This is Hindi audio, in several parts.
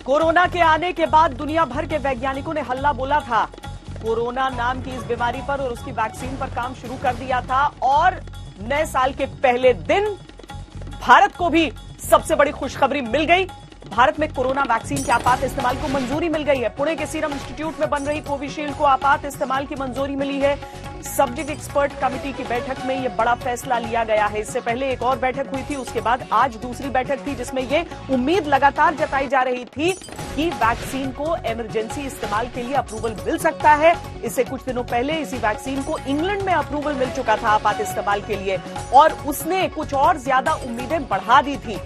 कोरोना के आने के बाद दुनिया भर के वैज्ञानिकों ने हल्ला बोला था। कोरोना नाम की इस बीमारी पर और उसकी वैक्सीन पर काम शुरू कर दिया था और नए साल के पहले दिन भारत को भी सबसे बड़ी खुशखबरी मिल गई। भारत में कोरोना वैक्सीन के आपात इस्तेमाल को मंजूरी मिल गई है। पुणे के सीरम इंस्टीट्यूट में बन रही कोविशील्ड को आपात इस्तेमाल की मंजूरी मिली है। सब्जेक्ट एक्सपर्ट कमेटी की बैठक में यह बड़ा फैसला लिया गया है। इससे पहले एक और बैठक हुई थी, उसके बाद आज दूसरी बैठक थी जिसमें यह उम्मीद लगातार जताई जा रही थी कि वैक्सीन को इमरजेंसी इस्तेमाल के लिए अप्रूवल मिल सकता है। इससे कुछ दिनों पहले इसी वैक्सीन को इंग्लैंड में अप्रूवल मिल चुका था आपात इस्तेमाल के लिए और उसने कुछ और ज्यादा उम्मीदें बढ़ा दी थी।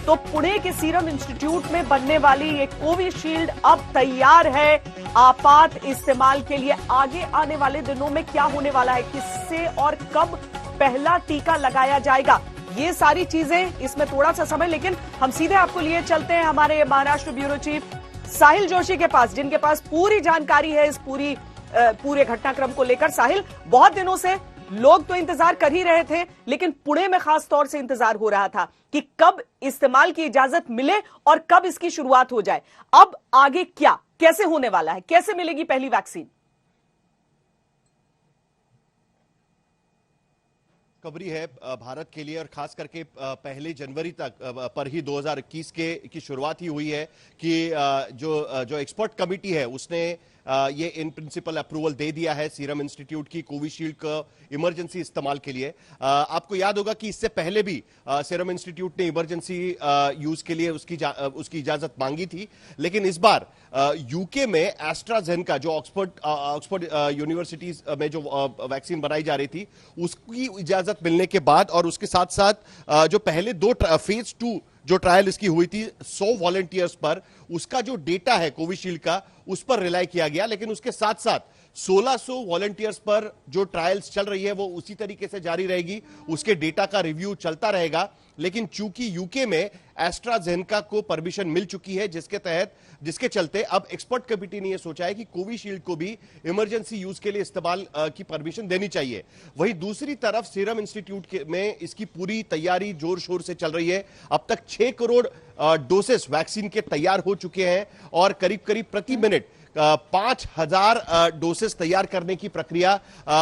तो पुणे के सीरम इंस्टीट्यूट में बनने वाली ये कोविशील्ड अब तैयार है आपात इस्तेमाल के लिए। आगे आने वाले दिनों में क्या होने वाला है, किससे और कब पहला टीका लगाया जाएगा, ये सारी चीजें, इसमें थोड़ा सा समय, लेकिन हम सीधे आपको लिए चलते हैं हमारे महाराष्ट्र ब्यूरो चीफ साहिल जोशी के पास, जिनके पास पूरी जानकारी है इस पूरे घटनाक्रम को लेकर। साहिल, बहुत दिनों से लोग तो इंतजार कर ही रहे थे, लेकिन पुणे में खास तौर से इंतजार हो रहा था कि कब इस्तेमाल की इजाजत मिले और कब इसकी शुरुआत हो जाए। अब आगे क्या, कैसे होने वाला है, कैसे मिलेगी पहली वैक्सीन? खबरी है भारत के लिए और खास करके पहली जनवरी तक पर ही 2021 की शुरुआत ही हुई है कि जो एक्सपर्ट कमेटी है उसने ये इन प्रिंसिपल अप्रूवल दे दिया है सीरम इंस्टीट्यूट की कोविशील्ड का इमरजेंसी इस्तेमाल के लिए। आपको याद होगा कि इससे पहले भी सीरम इंस्टीट्यूट ने इमरजेंसी यूज के लिए उसकी इजाजत मांगी थी, लेकिन इस बार यूके में एस्ट्राजेनेका जो ऑक्सफोर्ड यूनिवर्सिटीज में जो वैक्सीन बनाई जा रही थी उसकी इजाजत मिलने के बाद और उसके साथ साथ जो पहले दो फेज 2 जो ट्रायल इसकी हुई थी 100 वॉलंटियर्स पर, उसका जो डेटा है कोविशील्ड का उस पर रिलाई किया गया, लेकिन उसके साथ साथ 1600 वॉलंटियर्स पर जो ट्रायल्स चल रही है वो उसी तरीके से जारी रहेगी, उसके डेटा का रिव्यू चलता रहेगा। लेकिन चूंकि यूके में एस्ट्राजेनेका को परमिशन मिल चुकी है जिसके चलते अब एक्सपर्ट कमेटी ने यह सोचा है कि कोविशील्ड को भी इमरजेंसी यूज के लिए इस्तेमाल की परमिशन देनी चाहिए। वहीं दूसरी तरफ सीरम इंस्टीट्यूट में इसकी पूरी तैयारी जोर शोर से चल रही है। अब तक 6 करोड़ डोसेस वैक्सीन के तैयार हो चुके हैं और करीब करीब प्रति मिनट 5000 डोसेस तैयार करने की प्रक्रिया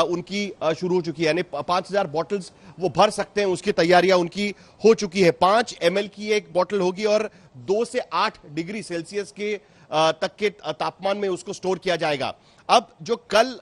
उनकी शुरू हो चुकी है, यानी 5000 बॉटल्स वो भर सकते हैं, उसकी तैयारियां उनकी हो चुकी है। 5 ml की एक बॉटल होगी और 2 से 8 डिग्री सेल्सियस के तक के तापमान में उसको स्टोर किया जाएगा। अब जो कल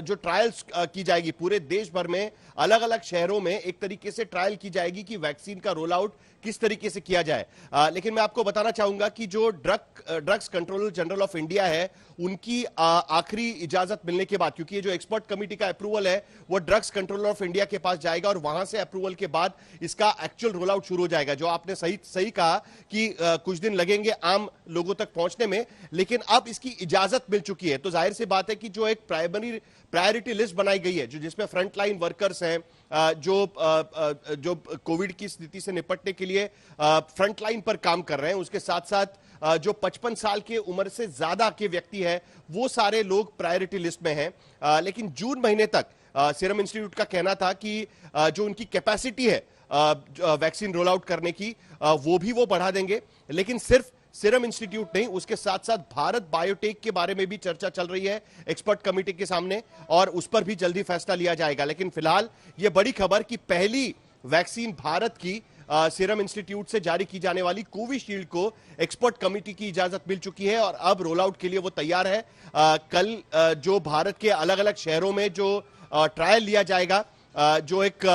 जो ट्रायल्स की जाएगी पूरे देश भर में अलग अलग शहरों में एक तरीके से ट्रायल की जाएगी कि वैक्सीन का रोल आउट किस तरीके से किया जाए। लेकिन मैं आपको बताना चाहूंगा कि जो drugs controller general of India है उनकी आखिरी इजाजत मिलने के बाद, क्योंकि ये जो एक्सपर्ट कमेटी का अप्रूवल है वो ड्रग्स कंट्रोलर ऑफ इंडिया के पास जाएगा और वहां से अप्रूवल के बाद इसका एक्चुअल रोल आउट शुरू हो जाएगा। जो आपने सही कहा कि कुछ दिन लगेंगे आम लोगों तक पहुंचने में, लेकिन अब इसकी इजाजत मिल चुकी है। तो जाहिर सी बात है कि जो एक प्रायोरिटी लिस्ट बनाई गई है जिसमें फ्रंटलाइन वर्कर्स हैं जो कोविड की स्थिति से निपटने के लिए फ्रंटलाइन पर काम कर रहे हैं, उसके साथ साथ जो 55 साल के उम्र से ज्यादा के व्यक्ति हैं वो सारे लोग प्रायोरिटी लिस्ट में हैं। लेकिन जून महीने तक सीरम इंस्टीट्यूट का कहना था कि जो उनकी कैपेसिटी है वैक्सीन रोल आउट करने की वो बढ़ा देंगे। लेकिन सिर्फ सीरम इंस्टीट्यूट नहीं, उसके साथ साथ भारत बायोटेक के बारे में भी चर्चा चल रही है एक्सपर्ट कमेटी के सामने और उस पर भी जल्दी फैसला लिया जाएगा। लेकिन फिलहाल यह बड़ी खबर कि पहली वैक्सीन भारत की सीरम इंस्टीट्यूट से जारी की जाने वाली कोविशील्ड को एक्सपर्ट कमेटी की इजाजत मिल चुकी है और अब रोल आउट के लिए वो तैयार है। कल जो भारत के अलग अलग शहरों में जो ट्रायल लिया जाएगा, जो एक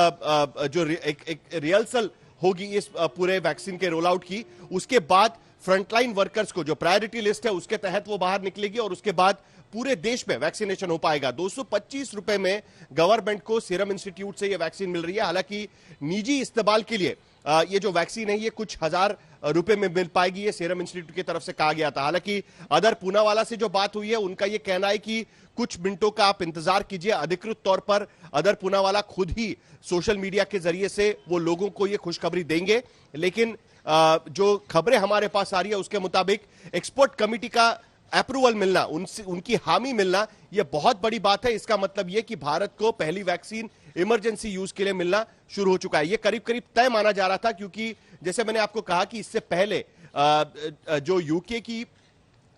रिहर्सल होगी इस पूरे वैक्सीन के रोल आउट की, उसके बाद फ्रंटलाइन वर्कर्स को जो प्रायोरिटी लिस्ट है उसके तहत वो बाहर निकलेगी और उसके बाद पूरे देश में वैक्सीनेशन हो पाएगा। 225 रुपए में गवर्नमेंट को सीरम इंस्टीट्यूट से ये वैक्सीन मिल रही है। हालांकि निजी इस्तेमाल के लिए ये जो वैक्सीन है ये कुछ हजार रुपए में मिल पाएगी, ये सीरम इंस्टीट्यूट की तरफ से कहा गया था। हालांकि अदर पूनावाला से जो बात हुई है उनका ये कहना है कि कुछ मिनटों का आप इंतजार कीजिए, अधिकृत तौर पर अदर पूनावाला खुद ही सोशल मीडिया के जरिए से वो लोगों को ये खुशखबरी देंगे। लेकिन जो खबरें हमारे पास आ रही है उसके मुताबिक एक्सपर्ट कमेटी का अप्रूवल मिलना, उनकी हामी मिलना, यह बहुत बड़ी बात है। इसका मतलब यह कि भारत को पहली वैक्सीन इमरजेंसी यूज के लिए मिलना शुरू हो चुका है। यह करीब करीब तय माना जा रहा था, क्योंकि जैसे मैंने आपको कहा कि इससे पहले जो यूके की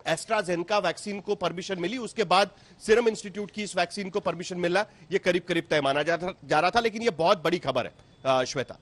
एस्ट्राजेनेका वैक्सीन को परमिशन मिली, उसके बाद सीरम इंस्टीट्यूट की इस वैक्सीन को परमिशन मिलना ये करीब करीब तय माना जा रहा था, लेकिन ये बहुत बड़ी खबर है श्वेता।